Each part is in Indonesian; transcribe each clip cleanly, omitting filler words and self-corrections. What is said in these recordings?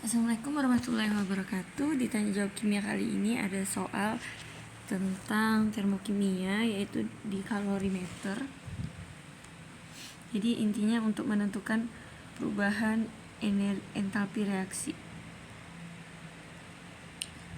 Assalamualaikum warahmatullahi wabarakatuh. Di tanya jawab kimia kali ini ada soal tentang termokimia, yaitu di kalorimeter. Jadi intinya untuk menentukan perubahan entalpi reaksi.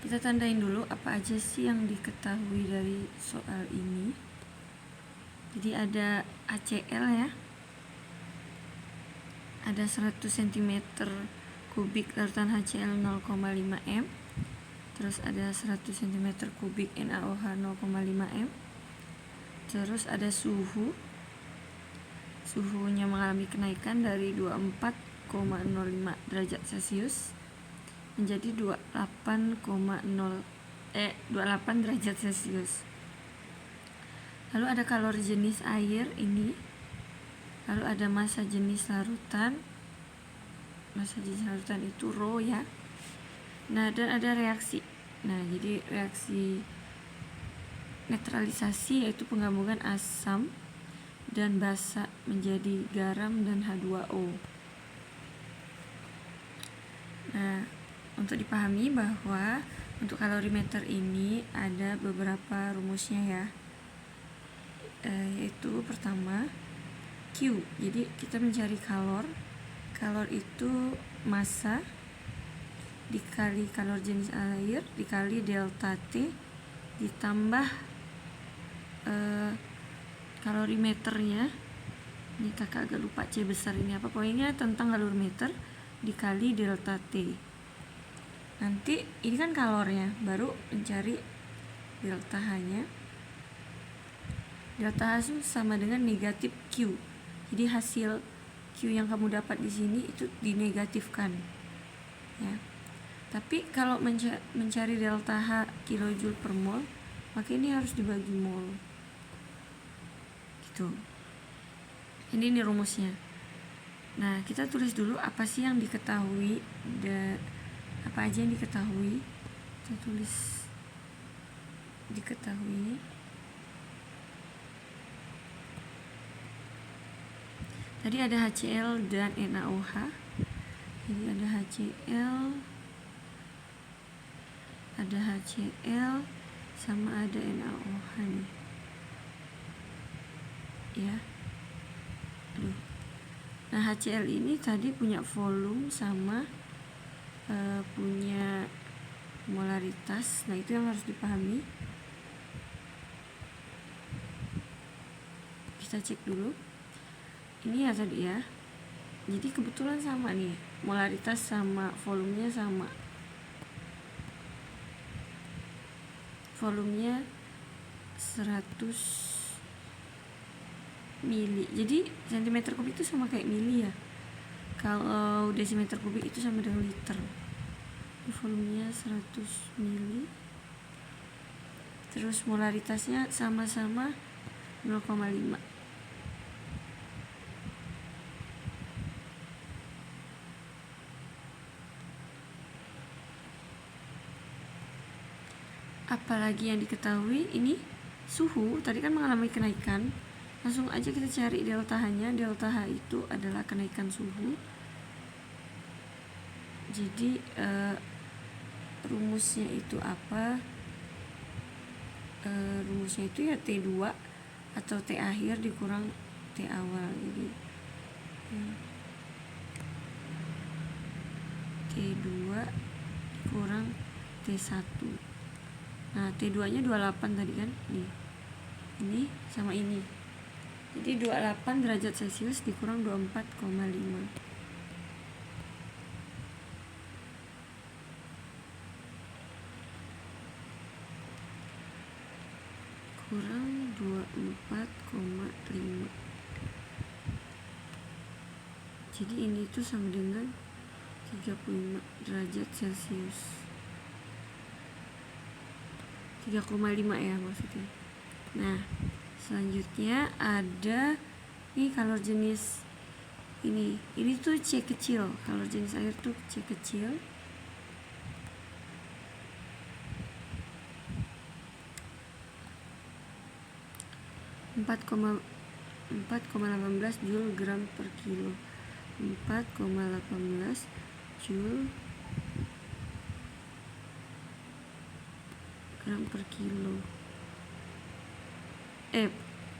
Kita tandain dulu apa aja sih yang diketahui dari soal ini. Jadi ada HCl ya, ada 100 cm kubik larutan HCl 0,5 m, terus ada 100 cm kubik NaOH 0,5 m, terus ada suhunya mengalami kenaikan dari 24,05 derajat Celcius menjadi 28 derajat Celcius. Lalu ada kalori jenis air ini, lalu ada massa jenis larutan. Massa jenis larutan itu rho ya. Nah, dan ada reaksi. Nah, jadi reaksi netralisasi yaitu penggabungan asam dan basa menjadi garam dan H2O. Nah, untuk dipahami bahwa untuk kalorimeter ini ada beberapa rumusnya ya. Yaitu pertama Q. Jadi kita mencari kalor. Kalor itu massa dikali kalor jenis air dikali delta T ditambah kalorimeternya. Ini kakak agak lupa C besar ini apa, pokoknya tentang kalorimeter dikali delta T. Nanti ini kan kalornya, baru mencari delta H-nya. Delta H itu sama dengan negatif Q. Jadi hasil Q yang kamu dapat di sini itu dinegatifkan ya. Tapi kalau mencari delta H kilojoule per mol, maka ini harus dibagi mol gitu. Ini rumusnya. Nah, kita tulis dulu apa sih yang diketahui, apa aja yang diketahui. Kita tulis diketahui. Tadi ada HCl dan NaOH. Jadi ada HCl sama ada NaOH nih. Ya. Aduh. Nah, HCl ini tadi punya volume sama punya molaritas. Nah, itu yang harus dipahami. Kita cek dulu. Ini ya tadi ya. Jadi kebetulan sama nih, molaritas sama volumenya sama. Volumenya 100 mili. Jadi centimeter kubik itu sama kayak mili ya. Kalau desimeter kubik itu sama dengan liter. Ini volumenya 100 mili. Terus molaritasnya sama-sama 0,5. Apalagi yang diketahui, ini suhu tadi kan mengalami kenaikan. Langsung aja kita cari delta H-nya. Delta H itu adalah kenaikan suhu. Jadi rumusnya itu apa? Rumusnya itu ya T2 atau T akhir dikurang T awal. Jadi T2 dikurang T1. Nah, T2 nya 28 tadi kan nih. Ini sama ini. Jadi 28 derajat Celcius dikurang 24,5. Kurang 24,5. Jadi ini tuh sama dengan 35 derajat Celcius. 3,5 ya maksudnya. Nah, selanjutnya ada ini kalor jenis ini tuh C kecil. Kalor jenis air tuh C kecil. Empat koma 4,18 Joule gram per kilo. 4,18 Joule gram per kilo,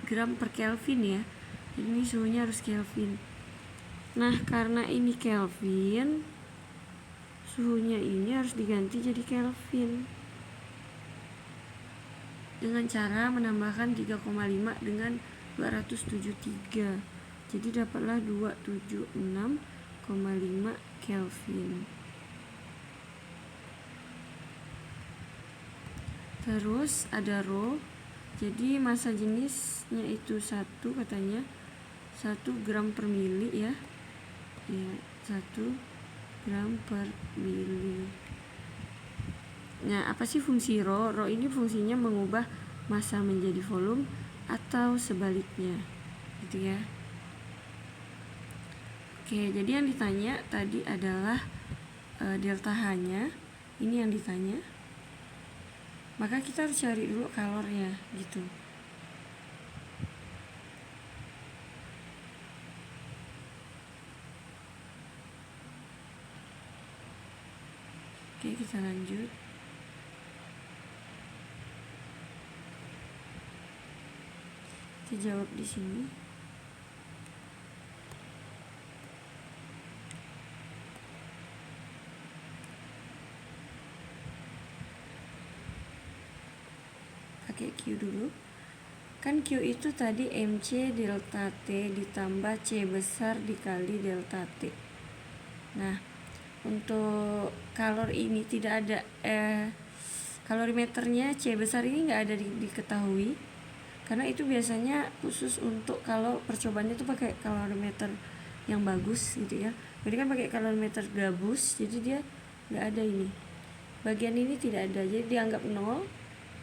gram per Kelvin ya. Jadi ini suhunya harus Kelvin. Nah, karena ini Kelvin, suhunya ini harus diganti jadi Kelvin dengan cara menambahkan 3,5 dengan 273. Jadi dapatlah 276,5 Kelvin. Terus ada rho. Jadi massa jenisnya itu 1 katanya 1 gram per mili ya. Ya, 1 gram per mili. Nah, apa sih fungsi rho? Rho ini fungsinya mengubah massa menjadi volume atau sebaliknya, gitu ya. Oke, jadi yang ditanya tadi adalah delta H-nya. Ini yang ditanya. Maka kita harus cari dulu kalornya, gitu. Oke, kita lanjut. Kita jawab di sini. Pakai Q dulu. Kan Q itu tadi MC delta T ditambah C besar dikali delta T. Nah, untuk kalor ini tidak ada kalorimeternya C besar ini nggak ada diketahui, karena itu biasanya khusus untuk kalau percobaannya itu pakai kalorimeter yang bagus gitu ya. Jadi kan pakai kalorimeter gabus, jadi dia nggak ada ini. Bagian ini tidak ada, jadi dianggap 0.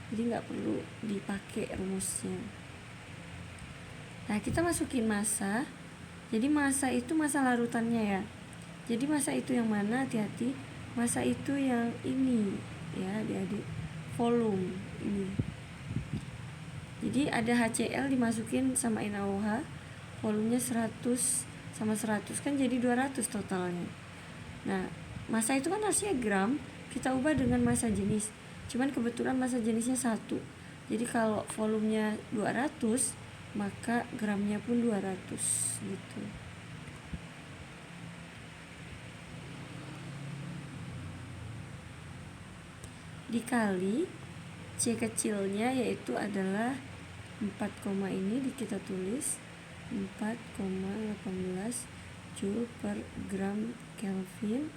Jadi nggak perlu dipakai rumusnya. Nah, kita masukin massa. Jadi massa itu massa larutannya ya. Jadi massa itu yang mana? Hati-hati. Massa itu yang ini ya, adik-adik. Volume ini. Jadi ada HCl dimasukin sama NaOH. Volumenya 100 sama 100 kan jadi 200 totalnya. Nah, massa itu kan harusnya gram, kita ubah dengan massa jenis. Cuman kebetulan massa jenisnya 1. Jadi kalau volumenya 200, maka gramnya pun 200 gitu. Dikali C kecilnya yaitu adalah 4, ini kita tulis 4,18 Joule per gram Kelvin.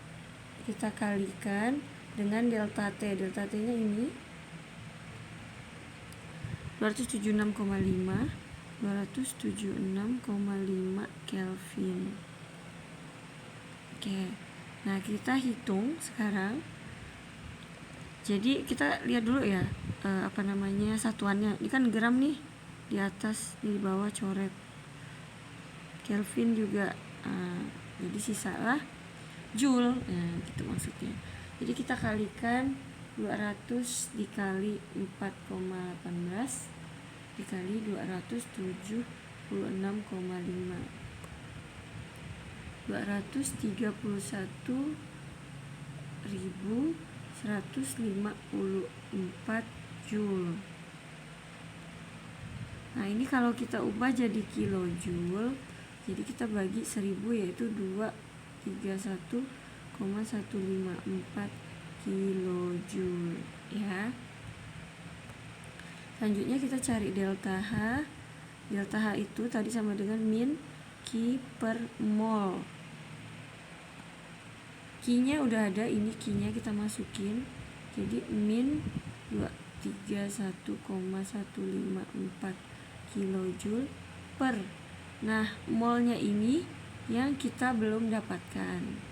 Kita kalikan dengan delta T. Delta T-nya ini 276,5 Kelvin. Oke. Nah, kita hitung sekarang. Jadi kita lihat dulu ya satuannya. Ini kan gram nih di atas, di bawah coret. Kelvin juga. Jadi sisalah Joule. Nah, gitu maksudnya. Jadi kita kalikan 200 dikali 4,18 dikali 276,5. 231.154 Joule. Nah, ini kalau kita ubah jadi kilojoule, jadi kita bagi 1000 yaitu 231,154 kilojoule ya. Selanjutnya kita cari delta H. Delta H itu tadi sama dengan min Q per mol. Q-nya udah ada, ini Q-nya kita masukin. Jadi min 231,154 kilojoule per. Nah, molnya ini yang kita belum dapatkan.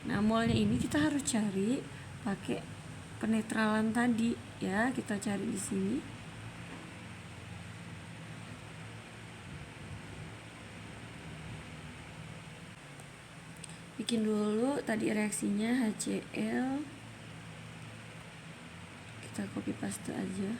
Nah, molnya ini kita harus cari pakai penetralan tadi ya, kita cari di sini. Bikin dulu tadi reaksinya HCl. Kita copy paste aja.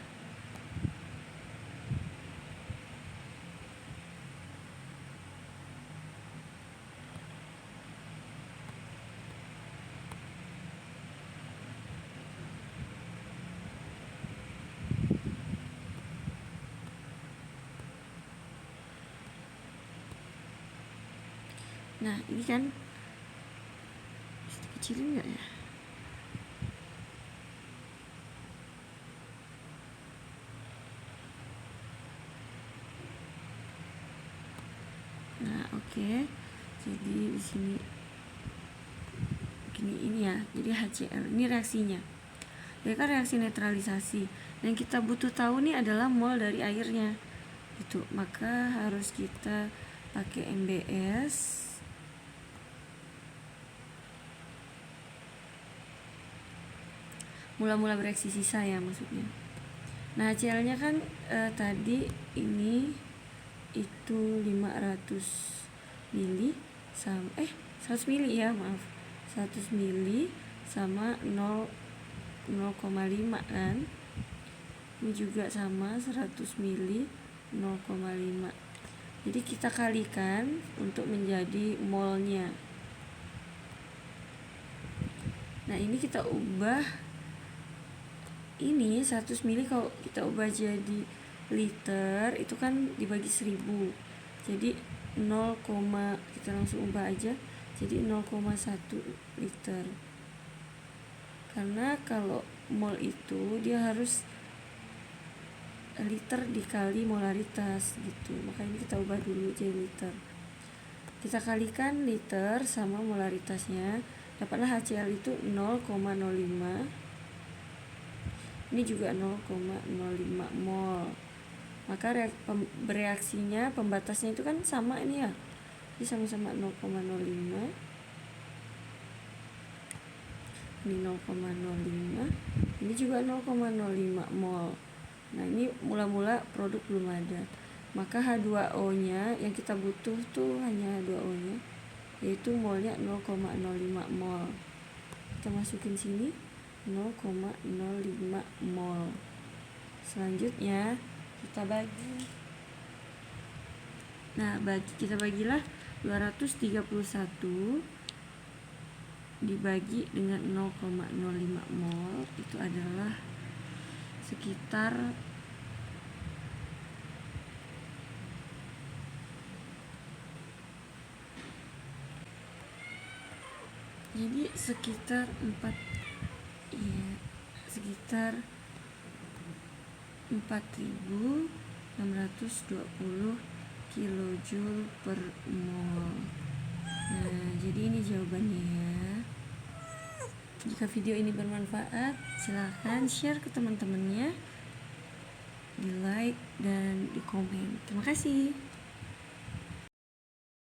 Nah ini kan bisa dikecilin nggak ya? Nah oke. Jadi di sini gini, ini ya, jadi HCl ini reaksinya. Ini kan reaksi netralisasi. Yang kita butuh tahu nih adalah mol dari airnya. Itu, maka harus kita pakai MBS. Mula-mula bereaksi sisa ya maksudnya. Nah, HCl-nya kan tadi ini itu 500 mili sama 100 mili ya, maaf. 100 mili sama 0,5 kan. Ini juga sama 100 mili 0,5. Jadi kita kalikan untuk menjadi molnya. Nah, ini kita ubah, ini 100 mili kalau kita ubah jadi liter itu kan dibagi 1000. Jadi 0, kita langsung ubah aja jadi 0,1 liter. Karena kalau mol itu dia harus liter dikali molaritas gitu. Makanya kita ubah dulu jadi liter. Kita kalikan liter sama molaritasnya, dapatlah HCl itu 0,05. Ini juga 0,05 mol. Maka bereaksinya, pembatasnya itu kan sama ini ya. Ini sama-sama 0,05. Ini 0,05. Ini juga 0,05 mol. Nah, ini mula-mula produk belum ada. Maka H2O-nya yang kita butuh tuh hanya H2O-nya, yaitu molnya 0,05 mol. Kita masukin sini 0,05 mol. Selanjutnya kita bagi. Nah, kita bagilah 231 dibagi dengan 0,05 mol, itu adalah sekitar 4.620 kilojoule per mol. Nah, jadi ini jawabannya ya. Jika video ini bermanfaat, silahkan share ke teman-temannya, di like dan di komen. Terima kasih.